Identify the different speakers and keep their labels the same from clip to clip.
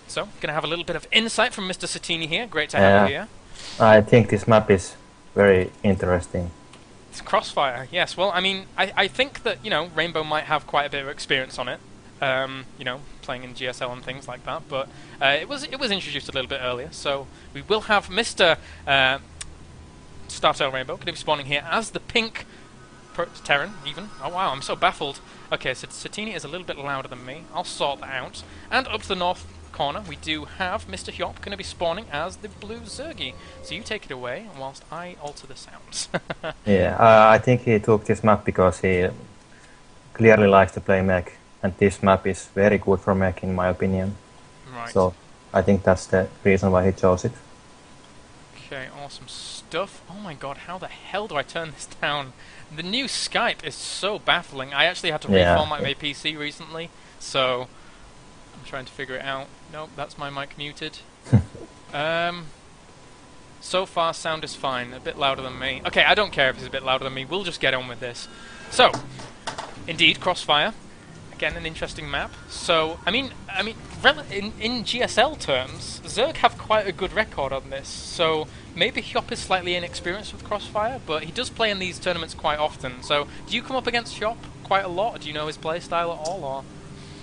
Speaker 1: So, gonna have a little bit of insight from Mr. Satini here. Great to have you here.
Speaker 2: I think this map is very interesting.
Speaker 1: It's Crossfire, yes. Well, I mean, I think that, you know, Rainbow might have quite a bit of experience on it. You know, playing in GSL and things like that. But it was introduced a little bit earlier. So we will have Mr. Startail Rainbow going to be spawning here as the pink Terran, even. Oh wow, I'm so baffled. Okay, so Satini is a little bit louder than me. I'll sort that out. And up to the north corner, we do have Mr. Hjop going to be spawning as the blue Zergy. So you take it away, whilst I alter the sounds.
Speaker 2: Yeah, I think he took this map because he clearly likes to play mech, and this map is very good for mech in my opinion.
Speaker 1: Right.
Speaker 2: So I think that's the reason why he chose it.
Speaker 1: Okay, awesome stuff. Oh my god, how the hell do I turn this down? The new Skype is so baffling. I actually had to reformat my PC recently, so I'm trying to figure it out. Nope, that's my mic muted. So far, sound is fine. A bit louder than me. Okay, I don't care if it's a bit louder than me. We'll just get on with this. So, indeed, Crossfire. Again, an interesting map. So, I mean, in GSL terms, Zerg have quite a good record on this. So maybe Hjop is slightly inexperienced with Crossfire, but he does play in these tournaments quite often. So, do you come up against Hjop quite a lot? Do you know his playstyle at all, or?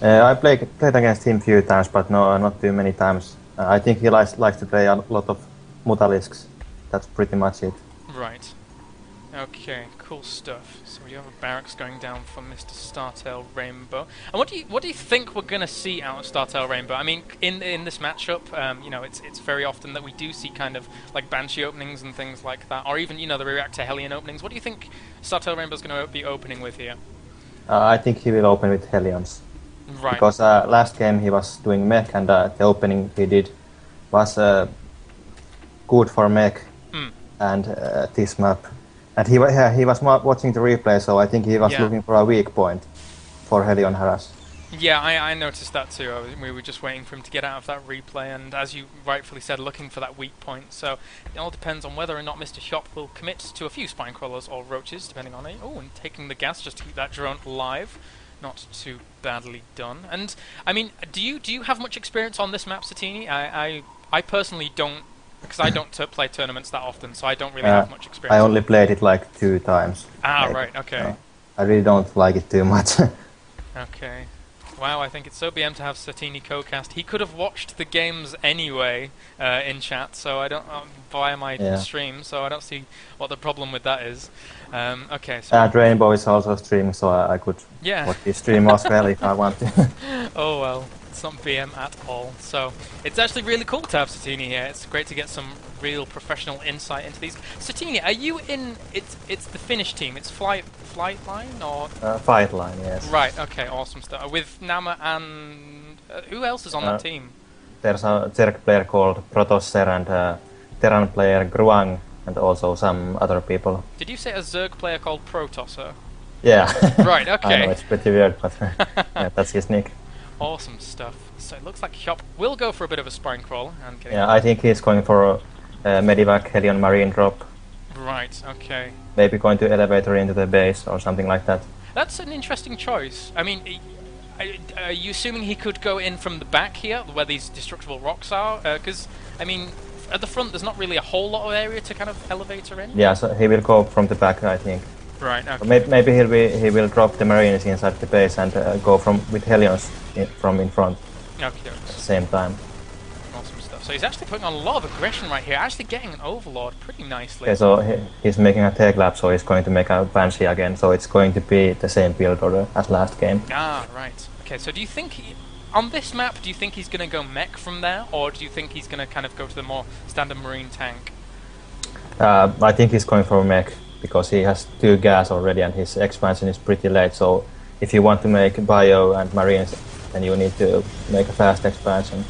Speaker 2: I played against him a few times, but no, not too many times. I think he likes to play a lot of Mutalisks. That's pretty much it.
Speaker 1: Right. Okay, cool stuff. So we have a barracks going down for Mr. Startail Rainbow. And what do you think we're gonna see out of Startail Rainbow? I mean, in this matchup, you know, it's very often that we do see kind of like Banshee openings and things like that, or even, you know, the Reactor Hellion openings. What do you think Startail Rainbow's gonna be opening with here?
Speaker 2: I think he will open with Hellions.
Speaker 1: Right.
Speaker 2: Because last game he was doing mech, and the opening he did was good for mech and this map. And he was watching the replay, so I think he was looking for a weak point for Hellion Harass.
Speaker 1: Yeah, I noticed that too. We were just waiting for him to get out of that replay, and as you rightfully said, looking for that weak point. So it all depends on whether or not Mr. Hjop will commit to a few spine crawlers or roaches, depending on it. Oh, and taking the gas just to keep that drone alive. Not too badly done. And I mean, do you have much experience on this map, Satini? I personally don't, because I don't play tournaments that often, so I don't really have much experience.
Speaker 2: I only played it like 2 times.
Speaker 1: Ah, right, okay.
Speaker 2: I really don't like it too much.
Speaker 1: Okay. Wow, I think it's so BM to have Satini co-cast. He could have watched the games anyway in chat, so I don't via my stream, so I don't see what the problem with that is. Okay, so
Speaker 2: and Rainbow is also streaming, so I could watch his stream as well if I want to.
Speaker 1: Oh well, it's not BM at all. So it's actually really cool to have Satini here. It's great to get some real professional insight into these. Satini, are you in? It's the Finnish team. It's Flight Line or
Speaker 2: Fight Line, yes.
Speaker 1: Right. Okay. Awesome stuff. With Nama and who else is on that team?
Speaker 2: There's a Zerg player called Protosser and Terran player Gruang, and also some other people.
Speaker 1: Did you say a Zerg player called Protosser?
Speaker 2: Yeah.
Speaker 1: Right. Okay.
Speaker 2: I know it's pretty weird, but yeah, that's his nick.
Speaker 1: Awesome stuff. So it looks like Hjop will go for a bit of a spine crawl and get.
Speaker 2: Yeah, I think he's going for Medivac Hellion Marine drop.
Speaker 1: Right. Okay.
Speaker 2: Maybe going to elevator into the base or something like that.
Speaker 1: That's an interesting choice. I mean, are you assuming he could go in from the back here, where these destructible rocks are? Because, I mean, at the front there's not really a whole lot of area to kind of elevator in.
Speaker 2: Yeah, so he will go from the back, I think.
Speaker 1: Right. Okay.
Speaker 2: Maybe he will drop the Marines inside the base and go with Hellions from in front.
Speaker 1: Okay.
Speaker 2: At the same time.
Speaker 1: Awesome stuff. So he's actually putting on a lot of aggression right here, actually getting an Overlord pretty nicely.
Speaker 2: Okay, so he's making a take lap, so he's going to make a Banshee again, so it's going to be the same build order as last game.
Speaker 1: Ah, right. Okay, so do you think, on this map, do you think he's going to go mech from there, or do you think he's going to kind of go to the more standard Marine tank?
Speaker 2: I think he's going for mech, because he has 2 gas already and his expansion is pretty late, so if you want to make Bio and Marines, then you need to make a fast expansion.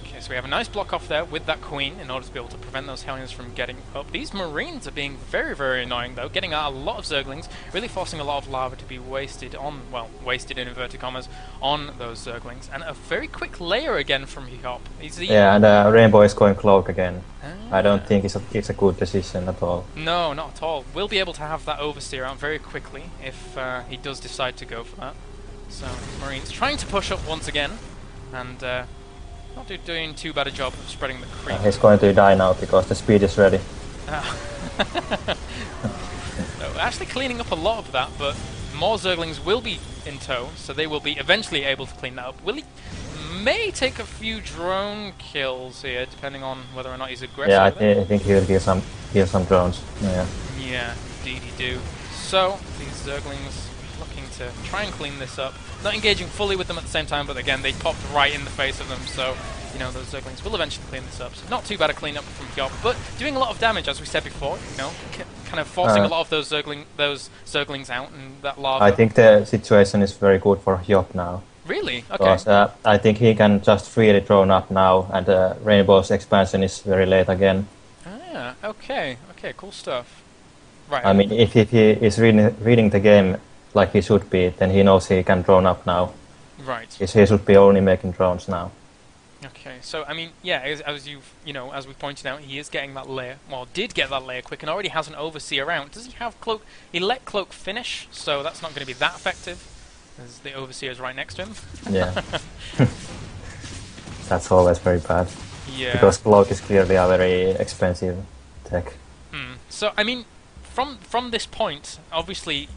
Speaker 1: Okay, so we have a nice block off there with that Queen in order to be able to prevent those Hellions from getting up. These Marines are being very, very annoying though, getting out a lot of Zerglings, really forcing a lot of lava to be wasted on, well, wasted in inverted commas, on those Zerglings. And a very quick layer again from Hjop.
Speaker 2: Yeah, and Rainbow is going Cloak again. I don't think it's a good decision at all.
Speaker 1: No, not at all. We'll be able to have that oversteer out very quickly if he does decide to go for that. So, Marines trying to push up once again, and Not doing too bad a job of spreading the creep.
Speaker 2: He's going to die now because the speed is ready.
Speaker 1: So actually cleaning up a lot of that, but more Zerglings will be in tow, so they will be eventually able to clean that up. Willie may take a few drone kills here, depending on whether or not he's aggressive.
Speaker 2: Yeah, I think he will kill some drones. Yeah.
Speaker 1: Yeah, indeed he do. So these Zerglings looking to try and clean this up. Not engaging fully with them at the same time, but again, they popped right in the face of them, so, you know, those Zerglings will eventually clean this up. So not too bad a cleanup from hjop, but doing a lot of damage, as we said before, you know, kind of forcing a lot of those Zerglings out and that lava.
Speaker 2: I think the situation is very good for hjop now.
Speaker 1: Really? Okay.
Speaker 2: Because I think he can just freely drone up now, and Rainbow's expansion is very late again.
Speaker 1: Ah, okay. Okay, cool stuff. Right.
Speaker 2: I mean, if he is reading the game like he should be, then he knows he can drone up now.
Speaker 1: Right.
Speaker 2: He should be only making drones now.
Speaker 1: Okay, so I mean, yeah, as you've, you know, as we pointed out, he is getting that layer, well, did get that layer quick, and already has an overseer out. Does he have cloak? He let cloak finish, so that's not going to be that effective, as the overseer is right next to him.
Speaker 2: Yeah. That's always very bad.
Speaker 1: Yeah.
Speaker 2: Because cloak is clearly a very expensive tech.
Speaker 1: So I mean, from this point, obviously,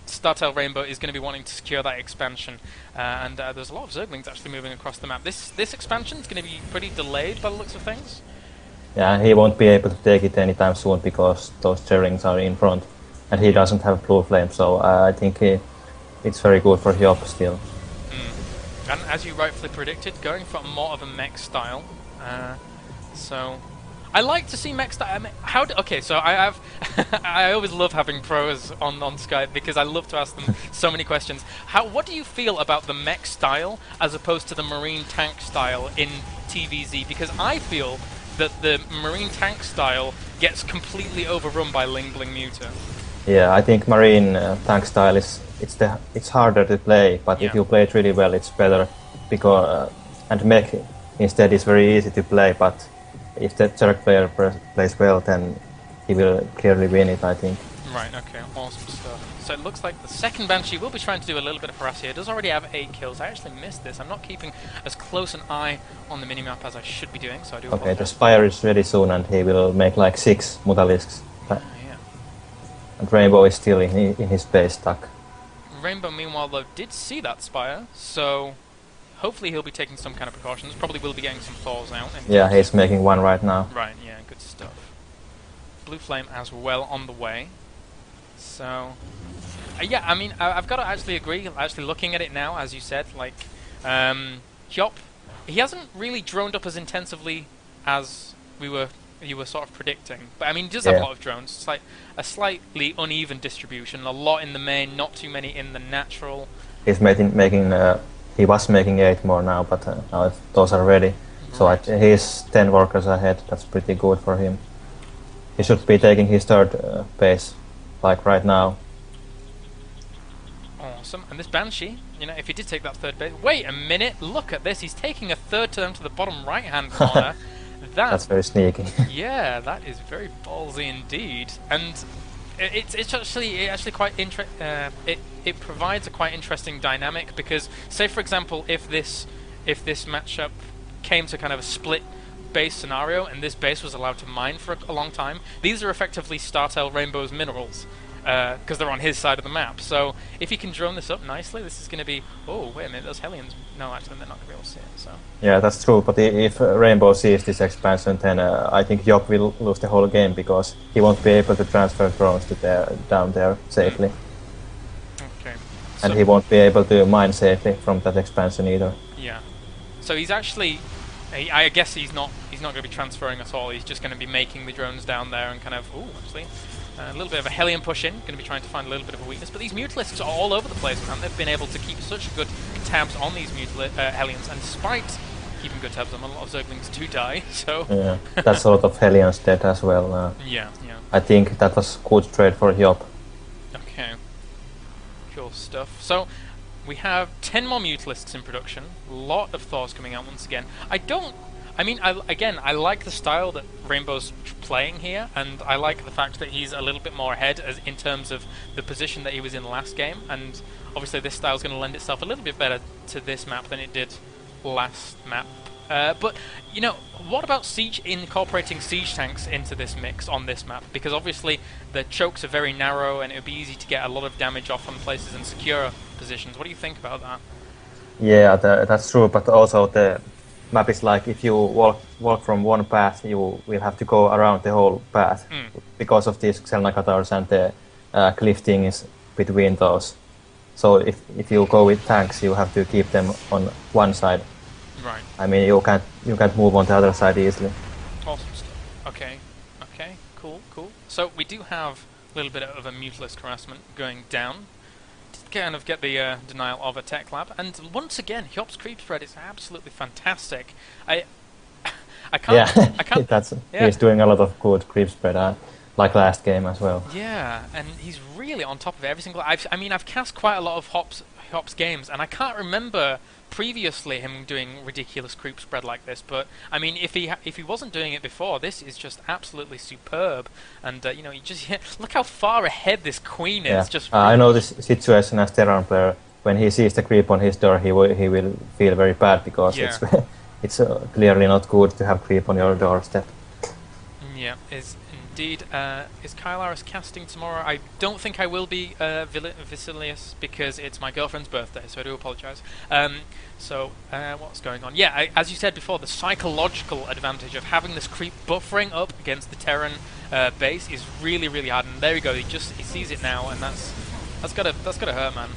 Speaker 1: StarTale Rainbow is going to be wanting to secure that expansion, and there's a lot of Zerglings actually moving across the map. This expansion is going to be pretty delayed by the looks of things.
Speaker 2: Yeah, he won't be able to take it anytime soon because those Zerglings are in front, and he doesn't have blue flame. So I think it's very good for hjop still.
Speaker 1: And as you rightfully predicted, going for more of a mech style. So I like to see mech style. Okay, so I have. I always love having pros on Skype because I love to ask them so many questions. What do you feel about the mech style as opposed to the marine tank style in TVZ? Because I feel that the marine tank style gets completely overrun by Ling Bling Muta.
Speaker 2: Yeah, I think marine tank style it's harder to play, but if you play it really well, it's better. Because and mech instead is very easy to play, but if the Zerg player plays well, then he will clearly win it, I think.
Speaker 1: Right, okay, awesome stuff. So it looks like the second Banshee will be trying to do a little bit of harass here. It does already have 8 kills. I actually missed this. I'm not keeping as close an eye on the minimap as I should be doing, so I do apologize.
Speaker 2: Okay, the Spire is ready soon, and he will make like 6 Mutalisks.
Speaker 1: Yeah.
Speaker 2: And Rainbow is still in his base stuck.
Speaker 1: Rainbow, meanwhile, though, did see that Spire, so hopefully he'll be taking some kind of precautions. Probably will be getting some Thors out.
Speaker 2: Yeah, he's making one right now.
Speaker 1: Right, yeah, good stuff. Blue Flame as well on the way. So, yeah, I mean, I've got to actually agree, actually looking at it now, as you said, like, hjop, he hasn't really droned up as intensively as you were sort of predicting. But, I mean, he does have a lot of drones. It's like a slightly uneven distribution, a lot in the main, not too many in the natural.
Speaker 2: He's he was making 8 more now, but now those are ready. Right. So he's 10 workers ahead. That's pretty good for him. He should be taking his 3rd base, like right now.
Speaker 1: Awesome. And this Banshee, you know, if he did take that 3rd base... Wait a minute, look at this. He's taking a 3rd turn to the bottom right-hand corner.
Speaker 2: That's very sneaky.
Speaker 1: Yeah, that is very ballsy indeed. And it's actually quite it provides a quite interesting dynamic because, say for example, if this matchup came to kind of a split base scenario and this base was allowed to mine for a long time, these are effectively StarTale Rainbow's minerals because they're on his side of the map. So if he can drone this up nicely, this is going to be... Oh, wait a minute, those Hellions... No, actually, they're not going to be able to see it, so...
Speaker 2: Yeah, that's true, but if Rainbow sees this expansion, then I think hjop will lose the whole game because he won't be able to transfer drones to down there safely.
Speaker 1: Okay.
Speaker 2: And he won't be able to mine safely from that expansion either.
Speaker 1: Yeah. So he's actually... I guess he's not going to be transferring at all. He's just going to be making the drones down there and kind of... Ooh, actually... a little bit of a Hellion push in, going to be trying to find a little bit of a weakness, but these Mutalisks are all over the place, man. They've been able to keep such good tabs on these Hellions, and despite keeping good tabs on them, a lot of Zerglings do die, so...
Speaker 2: Yeah, that's a lot of Hellions dead as well.
Speaker 1: Yeah.
Speaker 2: I think that was good trade for hjop.
Speaker 1: Okay. Cool stuff. So, we have 10 more Mutalisks in production, a lot of Thors coming out once again. I like the style that Rainbow's playing here, and I like the fact that he's a little bit more ahead in terms of the position that he was in last game, and obviously this style is going to lend itself a little bit better to this map than it did last map. But, you know, what about incorporating siege tanks into this mix on this map? Because obviously the chokes are very narrow and it would be easy to get a lot of damage off on places in secure positions. What do you think about that?
Speaker 2: Yeah, that's true, but also the map is like if you walk from one path, you will have to go around the whole path because of these Sennheiser towers and the cliff thing is between those. So if you go with tanks, you have to keep them on one side.
Speaker 1: Right.
Speaker 2: I mean, you can't move on the other side easily.
Speaker 1: Awesome stuff. Okay, cool. So we do have a little bit of a Mutalisk harassment going down. Kind of get the denial of a tech lab, and once again, hjop's creep spread is absolutely fantastic. I can't.
Speaker 2: Yeah,
Speaker 1: I can't.
Speaker 2: He's doing a lot of good creep spread, like last game as well.
Speaker 1: Yeah, and he's really on top of it every single. I've cast quite a lot of hjop's games, and I can't remember previously him doing ridiculous creep spread like this. But I mean, if he wasn't doing it before, this is just absolutely superb. And you know, you just look how far ahead this queen is.
Speaker 2: Yeah.
Speaker 1: Just
Speaker 2: I know this situation as Terran player. When he sees the creep on his door, he will feel very bad because it's clearly not good to have creep on your doorstep.
Speaker 1: Yeah, is indeed. Is Kylaris casting tomorrow? I don't think I will be, Vasilius, because it's my girlfriend's birthday, so I do apologise. What's going on? Yeah, as you said before, the psychological advantage of having this creep buffering up against the Terran base is really, really hard. And there we go. He sees it now, and that's gotta hurt, man.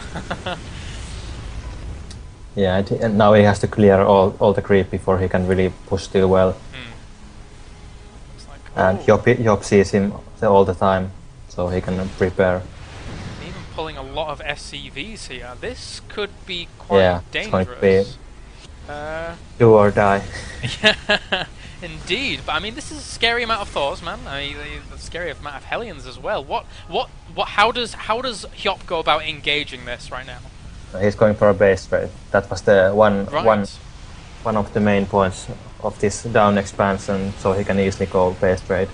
Speaker 2: Yeah, and now he has to clear all the creep before he can really push still well. And hjop sees him all the time, so he can prepare.
Speaker 1: Even pulling a lot of SCVs here. This could be quite dangerous.
Speaker 2: It's going to be do or die.
Speaker 1: Yeah, indeed. But I mean, this is a scary amount of Thors, man. I mean, a scary amount of Hellions as well. How does hjop go about engaging this right now?
Speaker 2: He's going for a base trade. That was the one of the main points of this down expansion, so he can easily go base trade.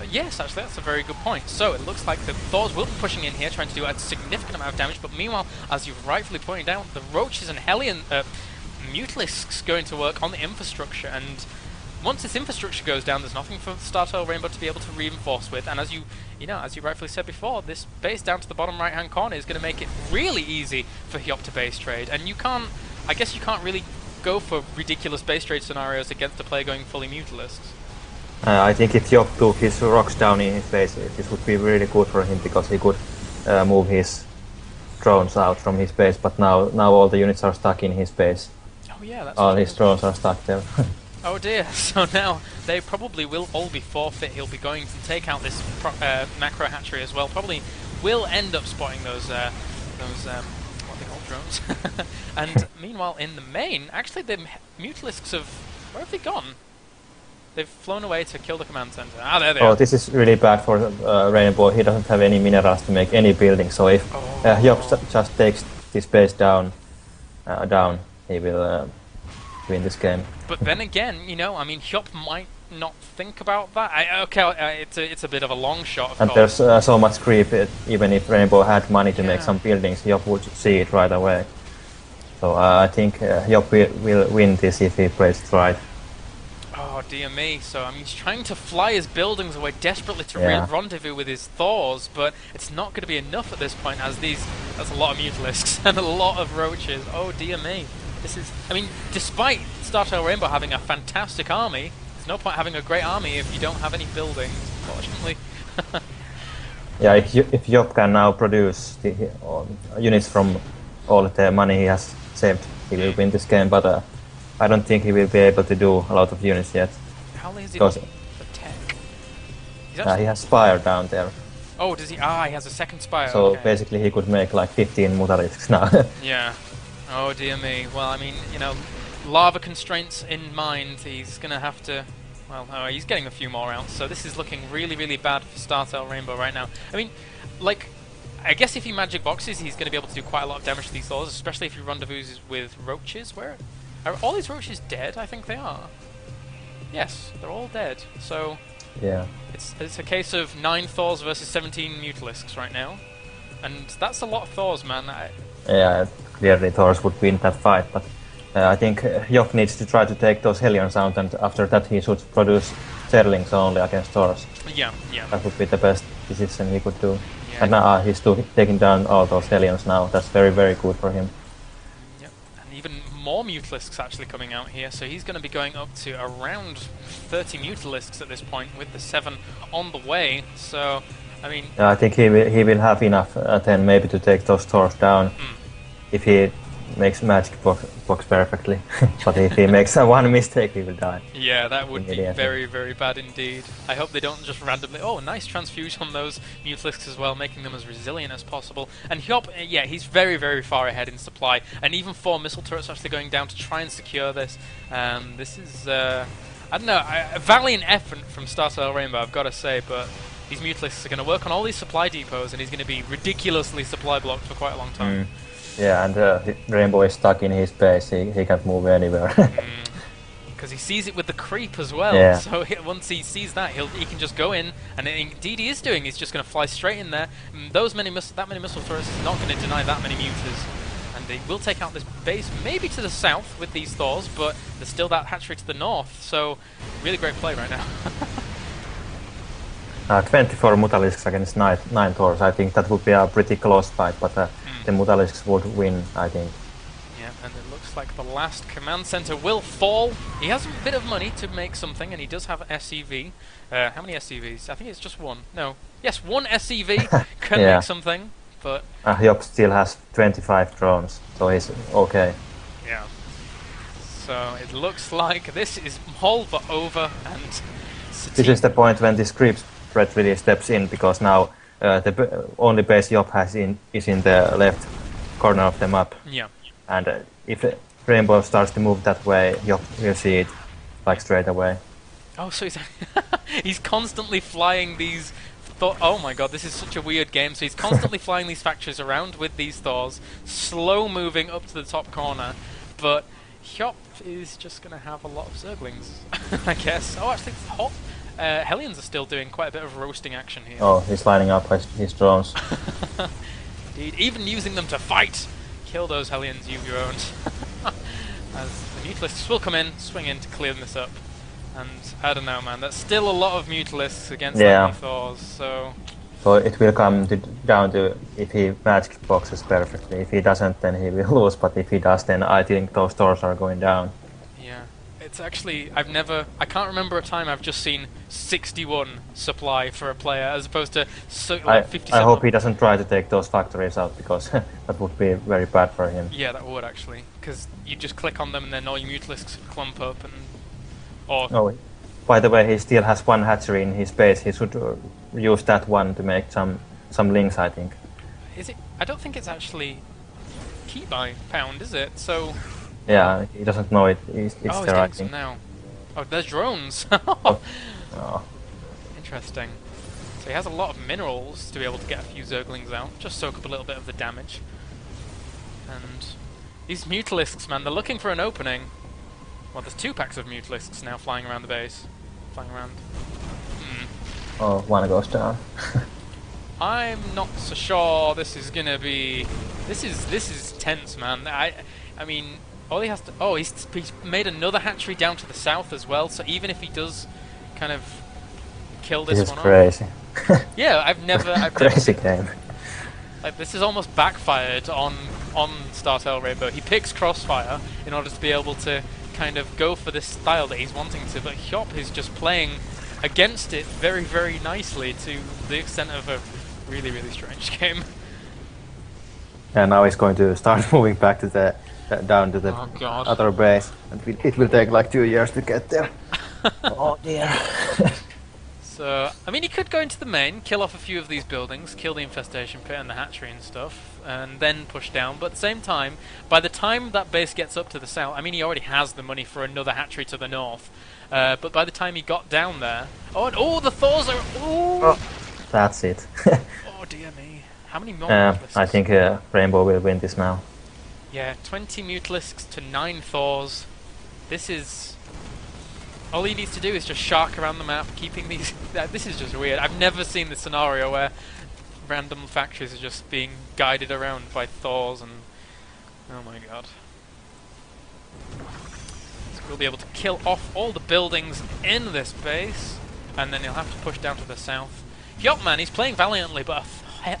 Speaker 1: Yes, actually, that's a very good point. So it looks like the Thors will be pushing in here, trying to do a significant amount of damage, but meanwhile, as you've rightfully pointed out, the Roaches and Hellion Mutalisks going to work on the infrastructure, and once this infrastructure goes down, there's nothing for Startail Rainbow to be able to reinforce with, and as you rightfully said before, this base down to the bottom right-hand corner is going to make it really easy for hjop to base trade, and I guess you can't really go for ridiculous base trade scenarios against a player going fully Mutalisks.
Speaker 2: I think if hjop took his rocks down in his base, this would be really good for him because he could move his drones out from his base, but now all the units are stuck in his base.
Speaker 1: Oh yeah, that's
Speaker 2: all his drones are stuck there.
Speaker 1: Oh dear, so now they probably will all be forfeit. He'll be going to take out this macro hatchery as well. Probably will end up spotting those what they call drones. And meanwhile, in the main, actually the Mutalisks where have they gone? They've flown away to kill the command center. Ah, there they are.
Speaker 2: Oh, this is really bad for Rainbow. He doesn't have any minerals to make any building, so if hjop just takes this base down, he will win this game.
Speaker 1: But then again, you know, I mean, hjop might not think about that. It's a bit of a long shot, of
Speaker 2: and
Speaker 1: course.
Speaker 2: There's so much creep, even if Rainbow had money to make some buildings, hjop would see it right away. So I think hjop will win this if he plays it right.
Speaker 1: Oh dear me, so I mean, he's trying to fly his buildings away desperately to rendezvous with his Thors, but it's not going to be enough at this point, as that's a lot of Mutalisks and a lot of Roaches. Oh dear me. I mean, despite Startail Rainbow having a fantastic army, there's no point having a great army if you don't have any buildings, unfortunately.
Speaker 2: Yeah, if hjop can now produce the units from all the money he has saved, he will win this game, but I don't think he will be able to do a lot of units yet.
Speaker 1: How lazy is he for tech?
Speaker 2: He has Spire down there.
Speaker 1: Oh, does he? He has a second Spire.
Speaker 2: So basically he could make like 15 Mutalisks now.
Speaker 1: Yeah. Oh dear me. Well, I mean, you know, lava constraints in mind, he's going to have to... Well, he's getting a few more out, so this is looking really, really bad for Startail Rainbow right now. I mean, like, I guess if he magic boxes, he's going to be able to do quite a lot of damage to these Thors, especially if he rendezvous with Roaches. Where are all these Roaches dead? I think they are. Yes, they're all dead. So
Speaker 2: yeah,
Speaker 1: it's a case of 9 Thors versus 17 Mutalisks right now, and that's a lot of Thors, man.
Speaker 2: Yeah, clearly Thors would win that fight, but I think hjop needs to try to take those Hellions out, and after that he should produce Zerlings only against Thors.
Speaker 1: Yeah, yeah.
Speaker 2: That would be the best decision he could do.
Speaker 1: Yeah.
Speaker 2: And now he's taking down all those Hellions now. That's very, very good for him.
Speaker 1: Yep. And even more Mutalisks actually coming out here, so he's going to be going up to around 30 Mutalisks at this point, with the 7 on the way. So, I mean...
Speaker 2: I think he will have enough then maybe to take those Thors down if he makes magic box perfectly. But if he makes one mistake, he will die.
Speaker 1: Yeah, that would be very, very bad indeed. I hope they don't just randomly... Oh, nice transfusion on those Mutalisks as well, making them as resilient as possible. And hjop, yeah, he's very, very far ahead in supply. And even 4 missile turrets actually going down to try and secure this. This is, I don't know, a valiant effort from Starsail Rainbow, I've got to say, but these Mutalisks are going to work on all these supply depots, and he's going to be ridiculously supply blocked for quite a long time.
Speaker 2: Yeah, and Rainbow is stuck in his base. He can't move anywhere.
Speaker 1: Because he sees it with the creep as well.
Speaker 2: Yeah.
Speaker 1: So once he sees that, he can just go in, and indeed he is doing. He's just going to fly straight in there. That many missile turrets is not going to deny that many mutas, and they will take out this base, maybe to the south with these Thors, but there's still that hatchery to the north. So really great play right now.
Speaker 2: 24 Mutalisks against 9 Thors. I think that would be a pretty close fight, but the Mutalisks would win, I think.
Speaker 1: Yeah, and it looks like the last command center will fall. He has a bit of money to make something, and he does have an SCV. How many SCVs? I think it's just one. No. Yes, one SCV can make something, but...
Speaker 2: hjop still has 25 drones, so he's okay.
Speaker 1: Yeah. So it looks like this is all but over, and...
Speaker 2: This is the point when this creep spread really steps in, because now the only base hjop has is in the left corner of the map.
Speaker 1: Yeah.
Speaker 2: And if Rainbow starts to move that way, hjop will see it like straight away.
Speaker 1: Oh, so he's constantly flying these... Oh my god, this is such a weird game. So he's constantly flying these factories around with these Thors, slow moving up to the top corner, but hjop is just going to have a lot of Zerglings, I guess. Oh, actually, Hellions are still doing quite a bit of roasting action here.
Speaker 2: Oh, he's lining up his drones.
Speaker 1: Indeed, even using them to fight! Kill those Hellions you've owned. As the Mutalisks will come in, swing in to clear this up. And I don't know, man, that's still a lot of Mutalisks against that many Thors, so...
Speaker 2: So it will come down to if he magic boxes perfectly. If he doesn't, then he will lose, but if he does, then I think those Thors are going down.
Speaker 1: Yeah. It's actually, I can't remember a time I've just seen 61 supply for a player as opposed to 57.
Speaker 2: I hope he doesn't try to take those factories out, because that would be very bad for him.
Speaker 1: Yeah, that would actually, because you just click on them and then all your Mutalisks clump up and...
Speaker 2: Oh, by the way, he still has one hatchery in his base. He should use that one to make some links, I think.
Speaker 1: Is it? I don't think it's actually key by pound, is it? So...
Speaker 2: Yeah, he doesn't know it. It's there, I think.
Speaker 1: Now. Oh, there's drones.
Speaker 2: Oh.
Speaker 1: Interesting. So he has a lot of minerals to be able to get a few Zerglings out, just soak up a little bit of the damage. And these Mutalisks, man, they're looking for an opening. Well, there's 2 packs of Mutalisks now flying around the base. Flying around.
Speaker 2: Oh, one goes down.
Speaker 1: I'm not so sure this is gonna be... This is tense, man. I mean... All he has to... Oh, he's made another hatchery down to the south as well, so even if he does kind of kill this one
Speaker 2: crazy.
Speaker 1: Yeah, I've never...
Speaker 2: Crazy game.
Speaker 1: Like, this is almost backfired on Starsail Rainbow. He picks Crossfire in order to be able to kind of go for this style that he's wanting to, but hjop is just playing against it very, very nicely to the extent of a really, really strange game.
Speaker 2: And now he's going to start moving back to the... down to the other base, and it will take like 2 years to get there. Oh dear.
Speaker 1: So, I mean, he could go into the main, kill off a few of these buildings, kill the infestation pit and the hatchery and stuff, and then push down, but at the same time, by the time that base gets up to the south, I mean, he already has the money for another hatchery to the north, but by the time he got down there... Oh, and the Thors are... Oh,
Speaker 2: that's it.
Speaker 1: Oh dear me. How many more Mutalisks?
Speaker 2: I think Rainbow will win this now.
Speaker 1: Yeah, 20 Mutalisks to 9 Thors. This is... All he needs to do is just shark around the map, keeping these... this is just weird. I've never seen this scenario where random factories are just being guided around by Thors and... Oh my god. we'll be able to kill off all the buildings in this base, and then he'll have to push down to the south. Hjop, man, he's playing valiantly, but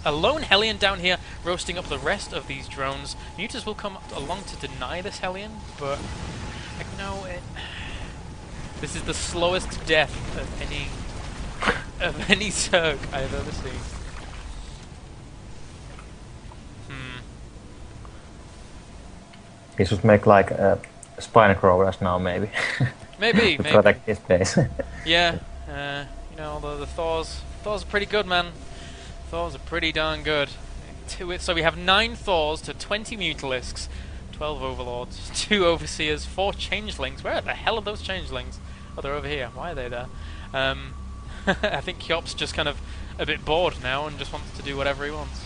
Speaker 1: a lone Hellion down here roasting up the rest of these drones. Mutas will come along to deny this Hellion, but like, no, this is the slowest death of any Zerg I've ever seen.
Speaker 2: He should make like spine crawlers now, maybe.
Speaker 1: Maybe,
Speaker 2: to
Speaker 1: maybe.
Speaker 2: protect his base.
Speaker 1: Yeah, you know, although the Thors are pretty good, man. Thors are pretty darn good. So we have 9 Thors to 20 Mutalisks, 12 Overlords, 2 Overseers, 4 Changelings. Where the hell are those Changelings? Oh, they're over here. Why are they there? I think Hjop's just kind of a bit bored now and just wants to do whatever he wants.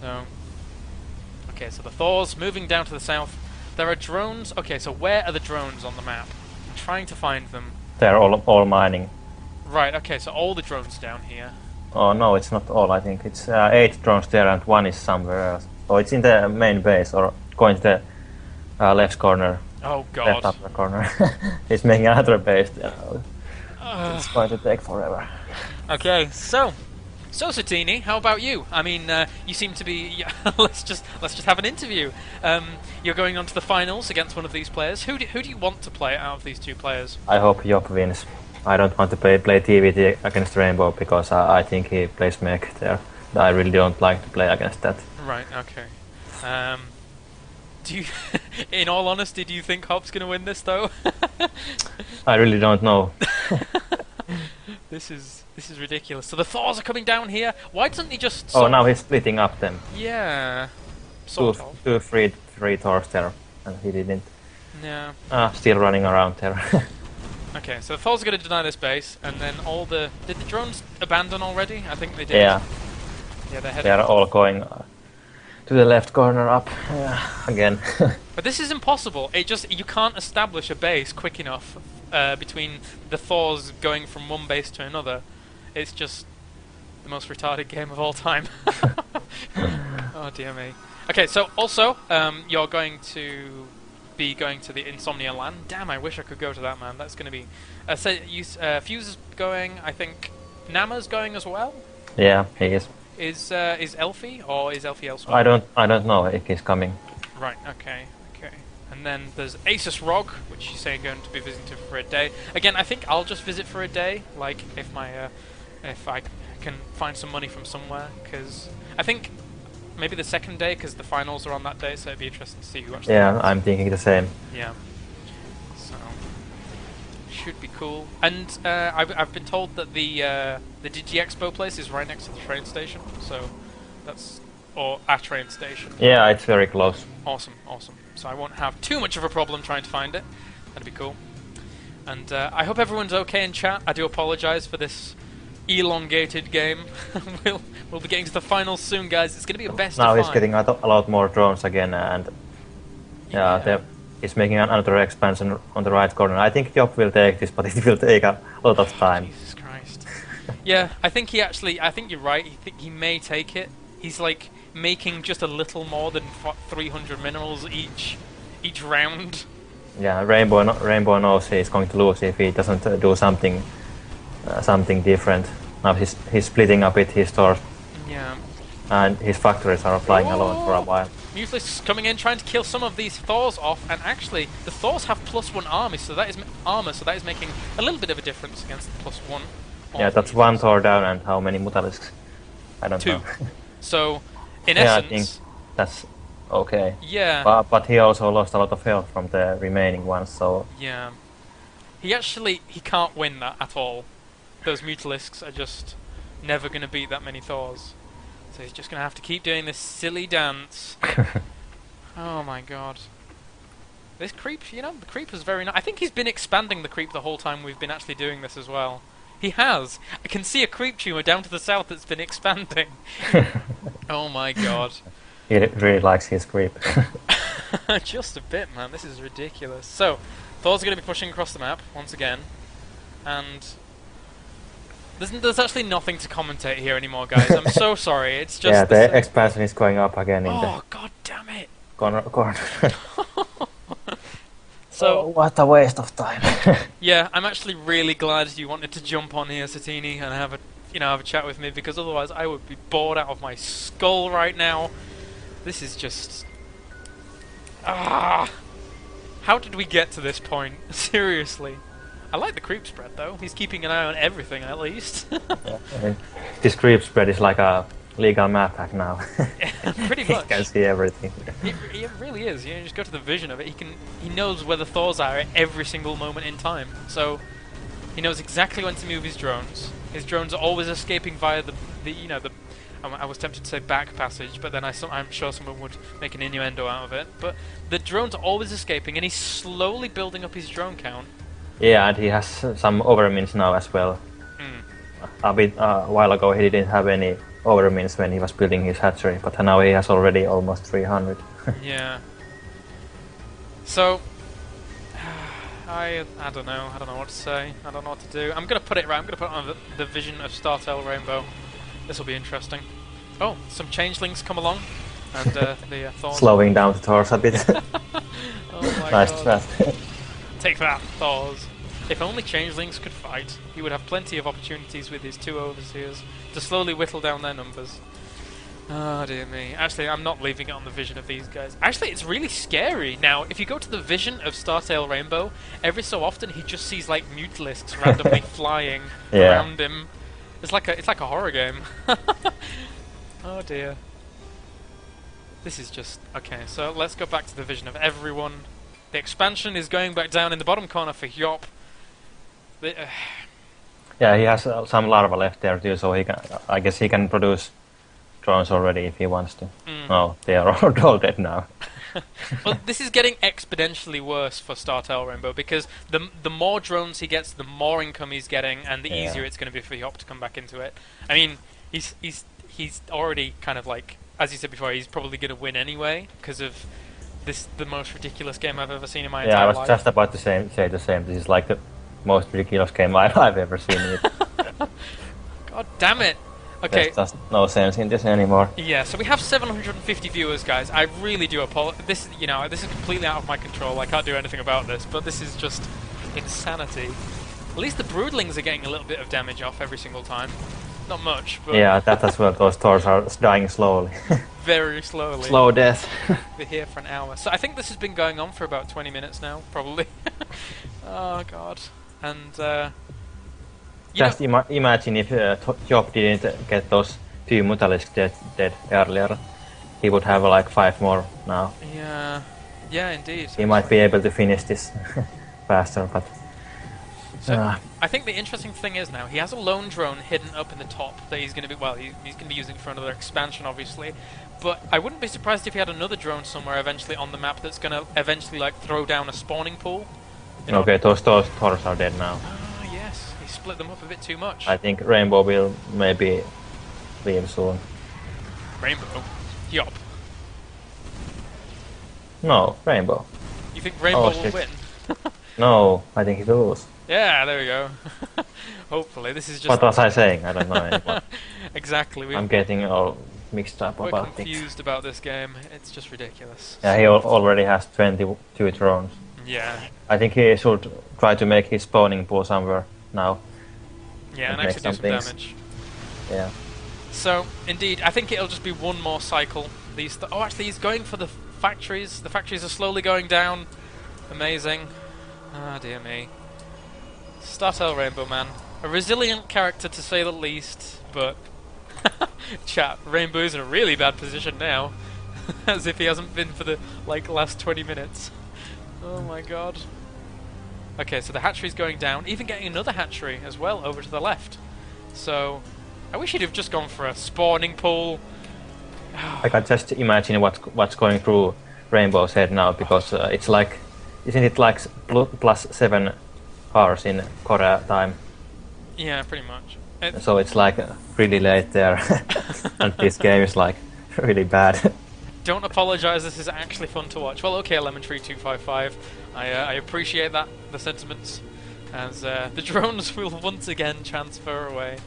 Speaker 1: So... okay, so the Thors moving down to the south. There are drones. Okay, so where are the drones on the map? I'm trying to find them.
Speaker 2: They're all mining.
Speaker 1: Right, okay, so all the drones down here.
Speaker 2: Oh no, it's not all. I think it's 8 drones there and 1 is somewhere else. Oh, it's in the main base or going to the left corner.
Speaker 1: Oh god.
Speaker 2: Left upper corner. It's making another base there. It's going to take forever.
Speaker 1: Okay, so Satini, how about you? I mean, you seem to be. let's just have an interview. You're going on to the finals against one of these players. Who do you want to play out of these 2 players?
Speaker 2: I hope hjop wins. I don't want to play TVT against Rainbow because I think he plays mech there. I really don't like to play against that.
Speaker 1: Right. Okay. Do you, in all honesty, do you think Hop's gonna win this though?
Speaker 2: I really don't know.
Speaker 1: This is ridiculous. So the Thors are coming down here. Why doesn't he just?
Speaker 2: Oh, now he's splitting up them.
Speaker 1: Yeah. Sort of.
Speaker 2: Two free Thors there, and he didn't.
Speaker 1: Yeah.
Speaker 2: Still running around there.
Speaker 1: Okay, so the Thors are going to deny this base, and then all the... did the drones abandon already? I think they did.
Speaker 2: Yeah.
Speaker 1: Yeah, they're heading...
Speaker 2: they are all going to the left corner up again.
Speaker 1: But this is impossible. It just... you can't establish a base quick enough between the Thors going from one base to another. It's just the most retarded game of all time. Oh, dear me. Okay, so also, you're going to... be going to the Insomnia land. Damn, I wish I could go to that, man. That's going to be... Fuse is going, I think... Nama's going as well?
Speaker 2: Yeah, he is.
Speaker 1: Is Elfie, or is Elfie elsewhere?
Speaker 2: I don't know if he's coming.
Speaker 1: Right, okay. And then there's Asus Rog, which she's saying going to be visiting for a day. Again, I think I'll just visit for a day, like, if I can find some money from somewhere, because I think... maybe the second day, because the finals are on that day, so it'd be interesting to see who actually
Speaker 2: Yeah,
Speaker 1: wins.
Speaker 2: I'm thinking the same.
Speaker 1: Yeah. So, should be cool. And I've been told that the Digi Expo place is right next to the train station, so that's... or a train station.
Speaker 2: Yeah, it's very close.
Speaker 1: Awesome. So I won't have too much of a problem trying to find it. That'd be cool. And I hope everyone's okay in chat. I do apologise for this elongated game. we'll be getting to the finals soon, guys. It's going to be a best
Speaker 2: now
Speaker 1: of 5.
Speaker 2: He's getting a lot more drones again, and he's making another expansion on the right corner. I think hjop will take this, but it will take a lot of time.
Speaker 1: Jesus Christ. Yeah, I think you're right. He may take it. He's like making just a little more than 300 minerals each round.
Speaker 2: Yeah, Rainbow knows he's going to lose if he doesn't do something different. Now he's splitting up with his stores.
Speaker 1: Yeah.
Speaker 2: And his factories are flying alone for a while.
Speaker 1: Mutalisks coming in, trying to kill some of these Thors off, and actually the Thors have +1 army, so that is making a little bit of a difference against the +1.
Speaker 2: Yeah, that's 1 Thor down, and how many Mutalisks? I don't
Speaker 1: 2.
Speaker 2: know.
Speaker 1: So, in
Speaker 2: yeah,
Speaker 1: essence...
Speaker 2: I think that's okay.
Speaker 1: Yeah.
Speaker 2: But he also lost a lot of health from the remaining ones, so...
Speaker 1: Yeah. He can't win that at all. Those Mutalisks are just never going to beat that many Thors. So he's just going to have to keep doing this silly dance. Oh my god. This creep, the creep is very nice. I think he's been expanding the creep the whole time we've been actually doing this as well. He has. I can see a creep tumor down to the south that's been expanding. Oh my god.
Speaker 2: He really likes his creep.
Speaker 1: Just a bit, man. This is ridiculous. So, Thors are going to be pushing across the map once again. And... There's actually nothing to commentate here anymore, guys. I'm so sorry. It's just...
Speaker 2: yeah, the expansion is going up again in
Speaker 1: the... Oh, god damn it!
Speaker 2: Corner.
Speaker 1: So,
Speaker 2: what a waste of time.
Speaker 1: yeah, I'm actually really glad you wanted to jump on here, Satini, and have a chat with me, because otherwise I would be bored out of my skull right now. This is just... How did we get to this point? Seriously. I like the creep spread, though. He's keeping an eye on everything, at least.
Speaker 2: Yeah, this creep spread is like a legal map hack now.
Speaker 1: Pretty much.
Speaker 2: He can see everything.
Speaker 1: It really is. You just go to the vision of it. He knows where the Thors are at every single moment in time. So he knows exactly when to move his drones. His drones are always escaping via the I was tempted to say back passage, but then I'm sure someone would make an innuendo out of it. But the drones are always escaping, and he's slowly building up his drone count.
Speaker 2: Yeah, and he has some overmins now as well. A while ago he didn't have any overmins when he was building his hatchery, but now he has already almost 300.
Speaker 1: Yeah. So I don't know. I don't know what to say. I don't know what to do. I'm gonna put it right. I'm gonna put it on the vision of Startail Rainbow. This will be interesting. Oh, some changelings come along, and the Thors.
Speaker 2: Slowing down the Thors a bit.
Speaker 1: Oh my
Speaker 2: nice
Speaker 1: god.
Speaker 2: strat.
Speaker 1: Take that, Thors. If only changelings could fight, he would have plenty of opportunities with his 2 overseers to slowly whittle down their numbers. Oh dear me. Actually, I'm not leaving it on the vision of these guys. Actually, it's really scary. Now, if you go to the vision of Startail Rainbow, every so often he just sees like mutalisks randomly flying around him. It's like a horror game. Oh dear. This is just... Okay, so let's go back to the vision of everyone. The expansion is going back down in the bottom corner for hjop.
Speaker 2: Yeah, he has some larva left there too, so I guess he can produce drones already if he wants to. No, they are all dead now.
Speaker 1: Well, this is getting exponentially worse for Startail Rainbow, because the more drones he gets, the more income he's getting, and the easier it's going to be for hjop to come back into it. I mean, he's already kind of like, as you said before, he's probably going to win anyway, because of the most ridiculous game I've ever seen in my entire life.
Speaker 2: Yeah, I was just about to say the same. This is like the most ridiculous game I've ever seen.
Speaker 1: God damn it! Okay.
Speaker 2: There's just no sense in this anymore.
Speaker 1: Yeah, so we have 750 viewers, guys. I really do apologize. This is completely out of my control. I can't do anything about this, but this is just insanity. At least the broodlings are getting a little bit of damage off every single time. Not much, but...
Speaker 2: Yeah, that as well. Those Thors are dying slowly.
Speaker 1: Very slowly.
Speaker 2: Slow death.
Speaker 1: We're here for an hour. So I think this has been going on for about 20 minutes now, probably. Oh, God. And,
Speaker 2: just imagine if hjop didn't get those few mutalisks dead earlier. He would have like 5 more now.
Speaker 1: Yeah. Yeah, indeed.
Speaker 2: He might be able to finish this faster, but...
Speaker 1: So, I think the interesting thing is now, he has a lone drone hidden up in the top that he's going to be, well, he's going to be using for another expansion, obviously. But I wouldn't be surprised if he had another drone somewhere eventually on the map that's going to eventually, like, throw down a spawning pool.
Speaker 2: Okay, those Thors are dead now.
Speaker 1: Ah, yes. He split them up a bit too much.
Speaker 2: I think Rainbow will maybe leave soon.
Speaker 1: Rainbow? Hjop.
Speaker 2: No, Rainbow.
Speaker 1: You think Rainbow will win?
Speaker 2: No, I think he will lose.
Speaker 1: Yeah, there we go. Hopefully, this is just...
Speaker 2: What was I saying? I don't know anymore.
Speaker 1: Exactly.
Speaker 2: I'm getting all mixed up
Speaker 1: we're
Speaker 2: about
Speaker 1: confused about this game. It's just ridiculous.
Speaker 2: Yeah, he already has 22 drones.
Speaker 1: Yeah.
Speaker 2: I think he should try to make his spawning pool somewhere now.
Speaker 1: Yeah, and actually do some damage.
Speaker 2: Yeah.
Speaker 1: So, indeed, I think it'll just be one more cycle. Oh, actually, he's going for the factories. The factories are slowly going down. Amazing. Ah, dear me. Startail Rainbow, man. A resilient character, to say the least, but... Chat, Rainbow's in a really bad position now. As if he hasn't been for the, like, last 20 minutes. Oh my god. Okay, so the hatchery's going down, even getting another hatchery as well over to the left. So, I wish he'd have just gone for a spawning pool.
Speaker 2: I can just imagine what's going through Rainbow's head now, because it's like... Isn't it like plus 7 hours in Korea time?
Speaker 1: Yeah, pretty much.
Speaker 2: So it's like really late there, and this game is like really bad.
Speaker 1: Don't apologise, this is actually fun to watch. Well, okay, Lemon Tree 255, I appreciate that, the sentiments, as the drones will once again transfer away.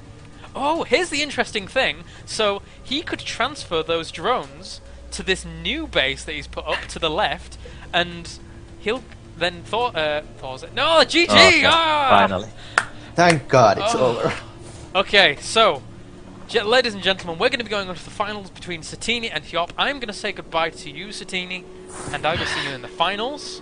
Speaker 1: Oh, here's the interesting thing. So, he could transfer those drones to this new base that he's put up to the left, and then Thor's... No, GG!
Speaker 2: Okay,
Speaker 1: Ah!
Speaker 2: finally. Thank God it's over.
Speaker 1: Okay, so, ladies and gentlemen, we're going to be going on to the finals between Satini and hjop. I'm going to say goodbye to you, Satini, and I will see you in the finals.